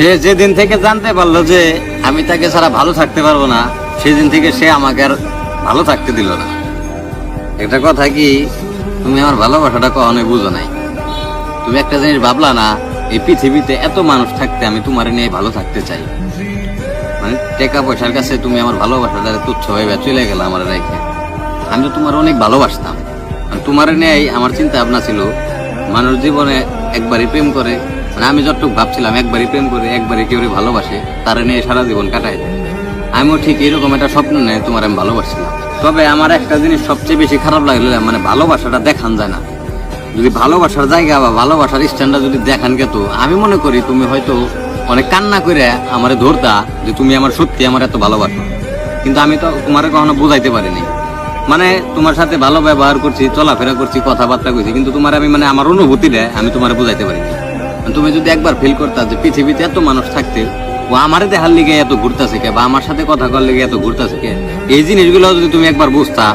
সে যেদিন থেকে জানতে পারলো যে আমি তাকে ছাড়া ভালো থাকতে পারবো না, সেদিন থেকে সে আমাকে আর ভালো থাকতে দিল না। একটা কথা কি, তুমি আমার ভালোবাসাটা কখনোই বুঝো নাই। তুমি একটা জিনিস ভাবলা না, এই পৃথিবীতে এত মানুষ থাকতে আমি তোমার নিয়ে ভালো থাকতে চাই। মানে টাকা পয়সার কাছে তুমি আমার ভালোবাসাটা তুচ্ছ হয়ে চলে গেলে আমার রেখে। আমি তো তোমার অনেক ভালোবাসতাম। তোমার নিয়ে আমার চিন্তা ভাবনা ছিল, মানুষ জীবনে একবারই প্রেম করে, মানে আমি যতটুকু ভাবছিলাম একবারই প্রেম করে একবারই কেউ ভালোবাসে, তারা নিয়ে সারা জীবন কাটায় দেয়। আমিও ঠিক এরকম একটা স্বপ্ন নিয়ে তোমার আমি ভালোবাসছিলাম। তবে আমার একটা জিনিস সবচেয়ে বেশি খারাপ লাগলো, মানে ভালোবাসাটা দেখান যায় না। যদি ভালোবাসার জায়গা বা ভালোবাসার স্ট্যান্ডার্ড যদি দেখান কে, তো আমি মনে করি তুমি হয়তো অনেক কান্না করে আমারে ধরতা যে তুমি আমার সত্যি আমার এত ভালোবাসো। কিন্তু আমি তো তোমার কখনো বুঝাইতে পারিনি। মানে তোমার সাথে ভালো ব্যবহার করছি, চলাফেরা করছি, কথাবার্তা করছি, কিন্তু তোমার আমি মানে আমার অনুভূতি দেয় আমি তোমার বুঝাইতে পারিনি। তুমি যদি একবার ফিল করতা যে পৃথিবীতে এত মানুষ থাকতে ও আমারে দেখার লিগে এত ঘুরতেছে কে, বা আমার সাথে কথা করার লিগে এত ঘুরতেছে কে, এই জিনিসগুলো যদি তুমি একবার বুঝতা,